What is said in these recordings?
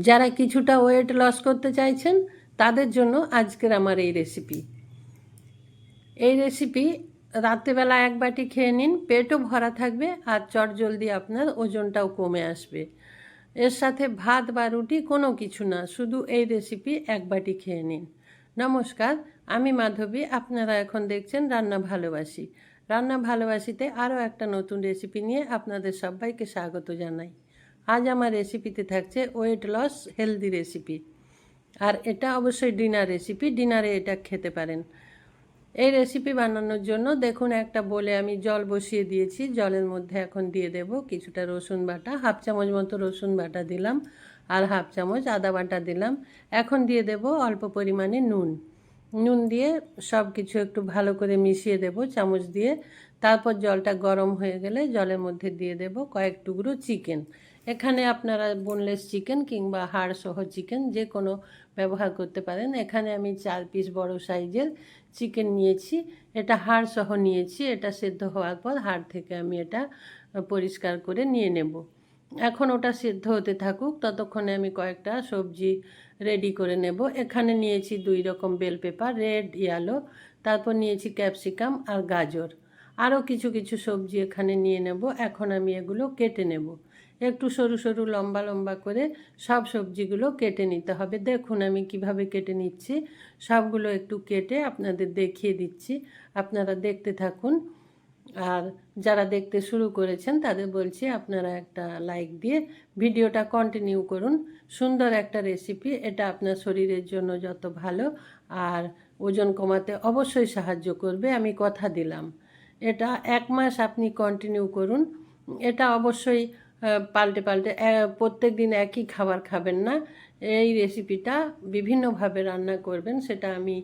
যারা কিছুটা weight loss করতে চাইছেন তাদের জন্য আজকের আমার এই রেসিপি। এই রেসিপি রাত্রেবেলা এক বাটি খেয়ে নিন, পেটও ভরা থাকবে আর চটজলদি আপনার ওজনটাও কমে আসবে। এর সাথে ভাত বা রুটি কোনো কিছু না, শুধু এই রেসিপি এক বাটি খেয়ে নিন। নমস্কার, আমি মাধবী, আপনারা এখন দেখছেন রান্না ভালোবাসি। রান্না ভালোবাসিতে আরও একটা নতুন রেসিপি নিয়ে আপনাদের সবাইকে স্বাগত জানাই। আজ আমার রেসিপিতে থাকছে ওয়েট লস হেলদি রেসিপি, আর এটা অবশ্যই ডিনার রেসিপি, ডিনারে এটা খেতে পারেন। এই রেসিপি বানানোর জন্য দেখুন একটা বলে আমি জল বসিয়ে দিয়েছি। জলের মধ্যে এখন দিয়ে দেব কিছুটা রসুন বাটা, হাফ চামচ মতো রসুন বাটা দিলাম, আর হাফ চামচ আদা বাটা দিলাম। এখন দিয়ে দেব অল্প পরিমাণে নুন। নুন দিয়ে সব কিছু একটু ভালো করে মিশিয়ে দেব চামচ দিয়ে। তারপর জলটা গরম হয়ে গেলে জলের মধ্যে দিয়ে দেব কয়েক টুকরো চিকেন। এখানে আপনারা বোনলেস চিকেন কিংবা হাড় সহ চিকেন যে কোনো ব্যবহার করতে পারেন। এখানে আমি 4 পিস বড় সাইজের চিকেন নিয়েছি। এটা হাড় সহ নিয়েছি। এটা সেদ্ধ হওয়ার পর হাড় থেকে আমি এটা পরিষ্কার করে নিয়ে নেব। এখন ওটা সেদ্ধ হতে থাকুক, ততক্ষণে আমি কয়েকটা সবজি রেডি করে নেব। এখানে নিয়েছি 2 রকম বেল পেপার, রেড ইয়েলো, তারপর নিয়েছি ক্যাপসিকাম আর গাজর। আরও কিছু কিছু সবজি এখানে নিয়ে নেব। এখন আমি এগুলো কেটে নেব। একটু সরু সরু লম্বা লম্বা করে সব সবজিগুলো কেটে নিতে হবে। দেখুন আমি কিভাবে কেটে নিচ্ছি। সবগুলো একটু কেটে আপনাদের দেখিয়ে দিচ্ছি, আপনারা দেখতে থাকুন। আর যারা দেখতে শুরু করেছেন তাদের বলছি আপনারা একটা লাইক দিয়ে ভিডিওটা কন্টিনিউ করুন। সুন্দর একটা রেসিপি, এটা আপনার শরীরের জন্য যত ভালো আর ওজন কমাতে অবশ্যই সাহায্য করবে, আমি কথা দিলাম। এটা 1 মাস আপনি কন্টিনিউ করুন। এটা অবশ্যই পাল্টে পাল্টে প্রত্যেক দিন একই খাবার খাবেন না। এই রেসিপিটা বিভিন্নভাবে রান্না করবেন, সেটা আমি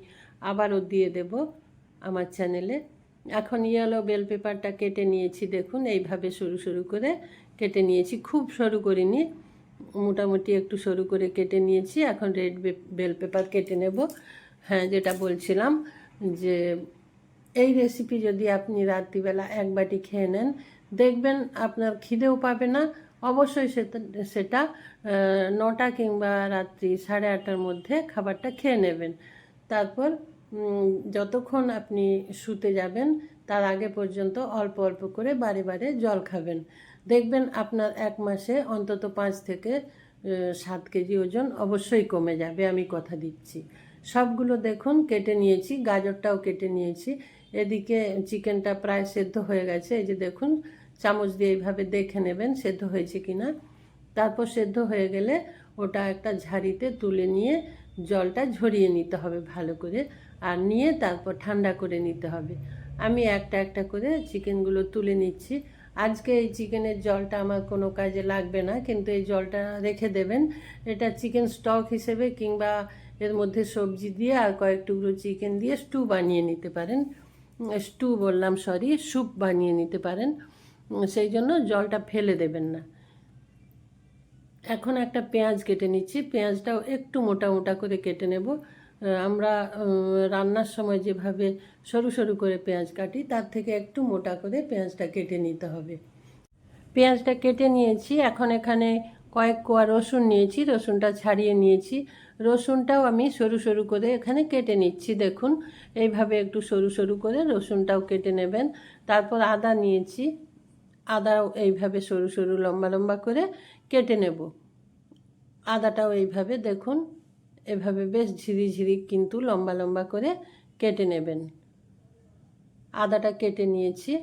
আবারও দিয়ে দেব আমার চ্যানেলে। এখন ইয়েলো বেল পেপারটা কেটে নিয়েছি, দেখুন এইভাবে সরু সরু করে কেটে নিয়েছি, খুব সরু করিনি, মোটামুটি একটু সরু করে কেটে নিয়েছি। এখন রেড বেল পেপার কেটে নেব। হ্যাঁ, যেটা বলছিলাম যে এই রেসিপি যদি আপনি রাত্রিবেলা এক বাটি খেয়ে নেন, দেখবেন আপনার খিদেও পাবে না। অবশ্যই সেটা 9টা কিংবা রাত্রি 8:30টার মধ্যে খাবারটা খেয়ে নেবেন। তারপর যতক্ষণ আপনি শুতে যাবেন তার আগে পর্যন্ত অল্প অল্প করে বারে বারে জল খাবেন। দেখবেন আপনার 1 মাসে অন্তত 5 থেকে 7 কেজি ওজন অবশ্যই কমে যাবে, আমি কথা দিচ্ছি। সবগুলো দেখুন কেটে নিয়েছি, গাজরটাও কেটে নিয়েছি। এদিকে চিকেনটা প্রায় সেদ্ধ হয়ে গেছে, এই যে দেখুন, চামচ দিয়ে এইভাবে দেখে নেবেন সেদ্ধ হয়েছে কিনা। তারপর সেদ্ধ হয়ে গেলে ওটা একটা ঝাড়িতে তুলে নিয়ে জলটা ঝরিয়ে নিতে হবে ভালো করে, আর নিয়ে তারপর ঠান্ডা করে নিতে হবে। আমি একটা একটা করে চিকেনগুলো তুলে নিচ্ছি। আজকে এই চিকেনের জলটা আমার কোনো কাজে লাগবে না, কিন্তু এই জলটা রেখে দেবেন। এটা চিকেন স্টক হিসেবে কিংবা এর মধ্যে সবজি দিয়ে আর কয়েক টুকরো চিকেন দিয়ে স্টু বানিয়ে নিতে পারেন। স্টু বললাম, সরি, স্যুপ বানিয়ে নিতে পারেন। সেই জন্য জলটা ফেলে দেবেন না। এখন একটা পেঁয়াজ কেটে নিচ্ছি। পেঁয়াজটাও একটু মোটা মোটা করে কেটে নেব। আমরা রান্নার সময় যেভাবে সরু সরু করে পেঁয়াজ কাটি তার থেকে একটু মোটা করে পেঁয়াজটা কেটে নিতে হবে। পেঁয়াজটা কেটে নিয়েছি। এখন এখানে কয়েক কোয়া রসুন নিয়েছি, রসুনটা ছাড়িয়ে নিয়েছি। রসুনটাও আমি সরু সরু করে এখানে কেটে নিচ্ছি। দেখুন এইভাবে একটু সরু সরু করে রসুনটাও কেটে নেবেন। তারপর আদা নিয়েছি, আদাও এইভাবে সরু সরু লম্বা লম্বা করে কেটে নেব। আদাটাও এইভাবে দেখুন, এভাবে বেশ ঝিরি ঝিরি কিন্তু লম্বা লম্বা করে কেটে নেবেন। আদাটা কেটে নিয়েছি।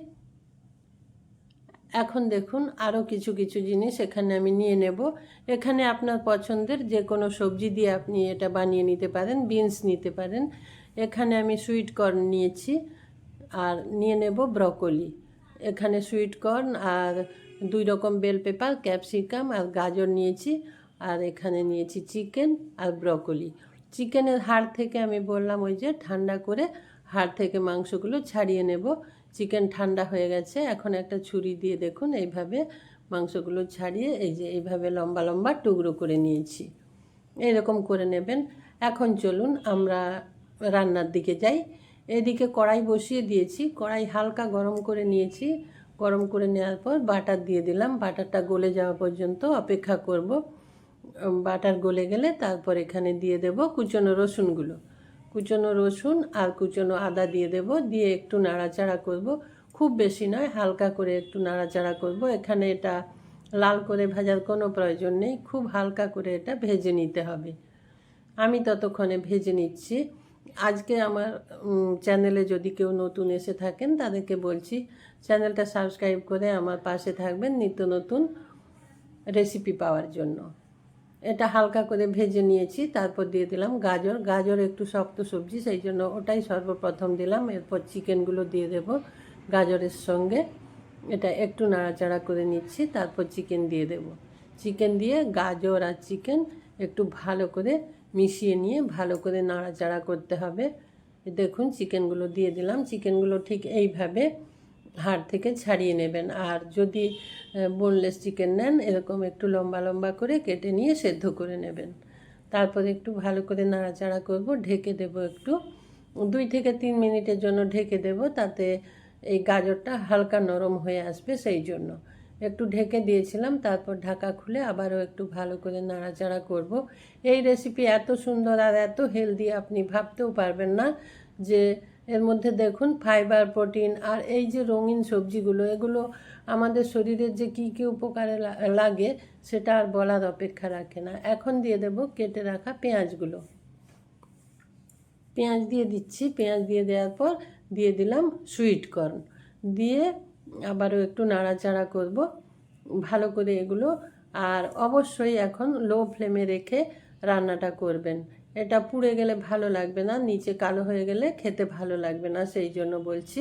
এখন দেখুন আরও কিছু কিছু জিনিস এখানে আমি নিয়ে নেব। এখানে আপনার পছন্দের যে কোনো সবজি দিয়ে আপনি এটা বানিয়ে নিতে পারেন, বিনস নিতে পারেন। এখানে আমি সুইট কর্ন নিয়েছি, আর নিয়ে নেব ব্রকলি। এখানে সুইট কর্ন আর 2 রকম বেল পেপার, ক্যাপসিকাম আর গাজর নিয়েছি, আর এখানে নিয়েছি চিকেন আর ব্রকলি। চিকেনের হাড় থেকে আমি বললাম ওই যে ঠান্ডা করে হাড় থেকে মাংসগুলো ছাড়িয়ে নেব। চিকেন ঠান্ডা হয়ে গেছে। এখন একটা ছুরি দিয়ে দেখুন এইভাবে মাংসগুলো ছাড়িয়ে এই যে এইভাবে লম্বা লম্বা টুকরো করে নিয়েছি। এরকম করে নেবেন। এখন চলুন আমরা রান্নার দিকে যাই। এদিকে কড়াই বসিয়ে দিয়েছি। কড়াই হালকা গরম করে নিয়েছি। গরম করে নেওয়ার পর বাটার দিয়ে দিলাম। বাটারটা গলে যাওয়া পর্যন্ত অপেক্ষা করব। বাটার গলে গেলে তারপর এখানে দিয়ে দেব কুচনো রসুনগুলো, কুচনো রসুন আর কুচনো আদা দিয়ে দেব, দিয়ে একটু নাড়াচাড়া করব। খুব বেশি নয়, হালকা করে একটু নাড়াচাড়া করব। এখানে এটা লাল করে ভাজার কোনো প্রয়োজন নেই, খুব হালকা করে এটা ভেজে নিতে হবে। আমি ততক্ষণে ভেজে নিচ্ছি। আজকে আমার চ্যানেলে যদি কেউ নতুন এসে থাকেন তাদেরকে বলছি চ্যানেলটা সাবস্ক্রাইব করে আমার পাশে থাকবেন নিত্য নতুন রেসিপি পাওয়ার জন্য। এটা হালকা করে ভেজে নিয়েছি, তারপর দিয়ে দিলাম গাজর। গাজর একটু শক্ত সবজি, সেই জন্য ওটাই সর্বপ্রথম দিলাম। এরপর চিকেনগুলো দিয়ে দেব গাজরের সঙ্গে। এটা একটু নাড়াচাড়া করে নিচ্ছি, তারপর চিকেন দিয়ে দেব। চিকেন দিয়ে গাজর আর চিকেন একটু ভালো করে মিশিয়ে নিয়ে ভালো করে নাড়াচাড়া করতে হবে। দেখুন চিকেনগুলো দিয়ে দিলাম। চিকেনগুলো ঠিক এইভাবে হাড় থেকে ছাড়িয়ে নেবেন। আর যদি বোনলেস চিকেন নেন এরকম একটু লম্বা লম্বা করে কেটে নিয়ে সেদ্ধ করে নেবেন। তারপরে একটু ভালো করে নাড়াচাড়া করব, ঢেকে দেব একটু 2 থেকে 3 মিনিটের জন্য ঢেকে দেব, তাতে এই গাজরটা হালকা নরম হয়ে আসবে, সেই জন্য একটু ঢেকে দিয়েছিলাম। তারপর ঢাকা খুলে আবারও একটু ভালো করে নাড়াচাড়া করব। এই রেসিপি এত সুন্দর আর এত হেলদি আপনি ভাবতেও পারবেন না। যে এর মধ্যে দেখুন ফাইবার, প্রোটিন আর এই যে রঙিন সবজিগুলো, এগুলো আমাদের শরীরের যে কী কী উপকারে লাগে সেটা আর বলার অপেক্ষা রাখে না। এখন দিয়ে দেব কেটে রাখা পেঁয়াজগুলো। পেঁয়াজ দিয়ে দিচ্ছি। পেঁয়াজ দিয়ে দেওয়ার পর দিয়ে দিলাম সুইট কর্ন, দিয়ে আবারও একটু নাড়াচাড়া করব ভালো করে এগুলো। আর অবশ্যই এখন লো ফ্লেমে রেখে রান্নাটা করবেন। এটা পুড়ে গেলে ভালো লাগবে না, নিচে কালো হয়ে গেলে খেতে ভালো লাগবে না, সেই জন্য বলছি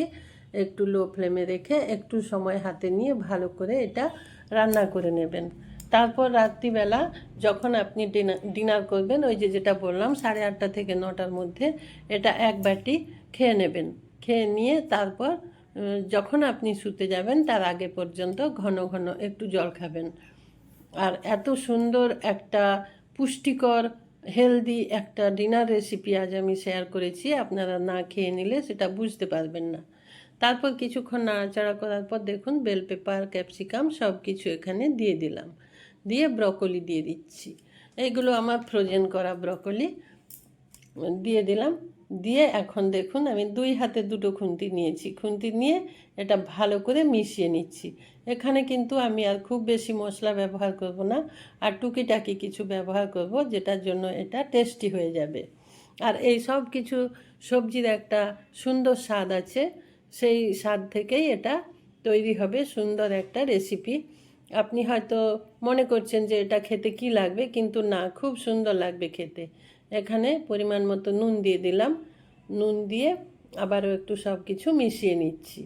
একটু লো ফ্লেমে রেখে একটু সময় হাতে নিয়ে ভালো করে এটা রান্না করে নেবেন। তারপর রাত্রিবেলা যখন আপনি ডিনার করবেন, ওই যেটা বললাম 8:30 থেকে 9টার মধ্যে এটা এক বাটি খেয়ে নেবেন। খেয়ে নিয়ে তারপর যখন আপনি শুতে যাবেন তার আগে পর্যন্ত ঘন ঘন একটু জল খাবেন। আর এত সুন্দর একটা পুষ্টিকর হেলদি একটা ডিনার রেসিপি আজ আমি শেয়ার করেছি, আপনারা না খেয়ে নিলে সেটা বুঝতে পারবেন না। তারপর কিছুক্ষণ নাড়াচাড়া করার পর দেখুন বেল পেপার, ক্যাপসিকাম সব কিছু এখানে দিয়ে দিলাম। দিয়ে ব্রকলি দিয়ে দিচ্ছি। এইগুলো আমার ফ্রোজেন করা ব্রকলি দিয়ে দিলাম। দিয়ে এখন দেখুন আমি 2 হাতে 2টো খুন্তি নিয়েছি। খুন্তি নিয়ে এটা ভালো করে মিশিয়ে নিচ্ছি। এখানে কিন্তু আমি আর খুব বেশি মশলা ব্যবহার করব না, আর টুকিটাকি কিছু ব্যবহার করব যেটার জন্য এটা টেস্টি হয়ে যাবে। আর এই সব কিছু সবজির একটা সুন্দর স্বাদ আছে, সেই স্বাদ থেকেই এটা তৈরি হবে সুন্দর একটা রেসিপি। আপনি হয়তো মনে করছেন যে এটা খেতে কি লাগবে, কিন্তু না, খুব সুন্দর লাগবে খেতে। এখানে পরিমাণ মতো নুন দিয়ে দিলাম। নুন দিয়ে আবারও একটু সব কিছু মিশিয়ে নিচ্ছি।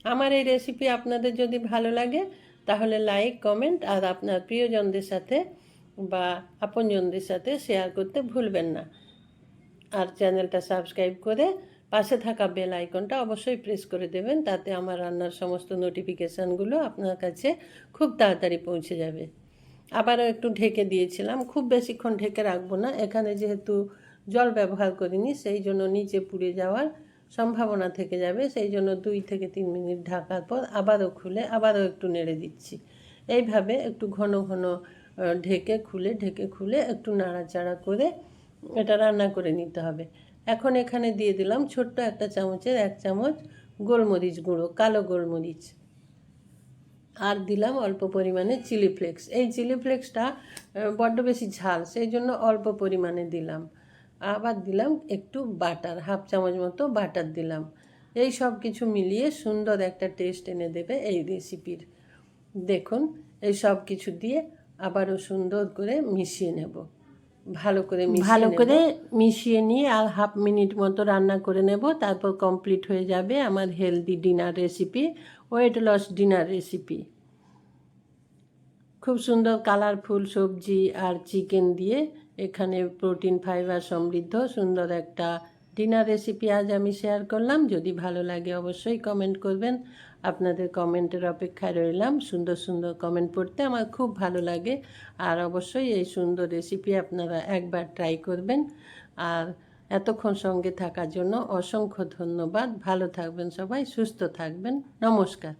আমার এই রেসিপি আপনাদের যদি ভালো লাগে তাহলে লাইক, কমেন্ট আর আপনার প্রিয়জনদের সাথে বা আপনজনদের সাথে শেয়ার করতে ভুলবেন না। আর চ্যানেলটা সাবস্ক্রাইব করে পাশে থাকা বেল আইকনটা অবশ্যই প্রেস করে দেবেন, তাতে আমার রান্নার সমস্ত নোটিফিকেশানগুলো আপনার কাছে খুব তাড়াতাড়ি পৌঁছে যাবে। আবারও একটু ঢেকে দিয়েছিলাম, খুব বেশিক্ষণ ঢেকে রাখবো না। এখানে যেহেতু জল ব্যবহার করিনি সেই জন্য নিচে পুড়ে যাওয়ার সম্ভাবনা থেকে যাবে, সেই জন্য 2 থেকে 3 মিনিট ঢাকার পর আবারও খুলে আবারও একটু নেড়ে দিচ্ছি। এইভাবে একটু ঘন ঘন ঢেকে খুলে একটু নাড়াচাড়া করে এটা রান্না করে নিতে হবে। এখন এখানে দিয়ে দিলাম ছোট্ট একটা চামচের 1 চামচ গোলমরিচ গুঁড়ো, কালো গোলমরিচ। আর দিলাম অল্প পরিমাণে চিলি ফ্লেক্স। এই চিলি ফ্লেক্সটা বড্ড বেশি ঝাল, সেই জন্য অল্প পরিমাণে দিলাম। আবার দিলাম একটু বাটার, 1/2 চামচ মতো বাটার দিলাম। এই সব কিছু মিলিয়ে সুন্দর একটা টেস্ট এনে দেবে এই রেসিপির। দেখুন এই সব কিছু দিয়ে আবারও সুন্দর করে মিশিয়ে নেব। ভালো করে মিশিয়ে নিয়ে আর 1/2 মিনিট মতো রান্না করে নেব। তারপর কমপ্লিট হয়ে যাবে আমার healthy dinner recipe, weight loss dinner recipe. খুব সুন্দর কালারফুল সবজি আর চিকেন দিয়ে এখানে প্রোটিন ফাইবার সমৃদ্ধ সুন্দর একটা ডিনার রেসিপি আজ আমি শেয়ার করলাম। যদি ভালো লাগে অবশ্যই কমেন্ট করবেন। আপনাদের কমেন্টের অপেক্ষায় রইলাম। সুন্দর সুন্দর কমেন্ট পড়তে আমার খুব ভালো লাগে। আর অবশ্যই এই সুন্দর রেসিপি আপনারা একবার ট্রাই করবেন। আর এতক্ষণ সঙ্গে থাকার জন্য অসংখ্য ধন্যবাদ। ভালো থাকবেন সবাই, সুস্থ থাকবেন। নমস্কার।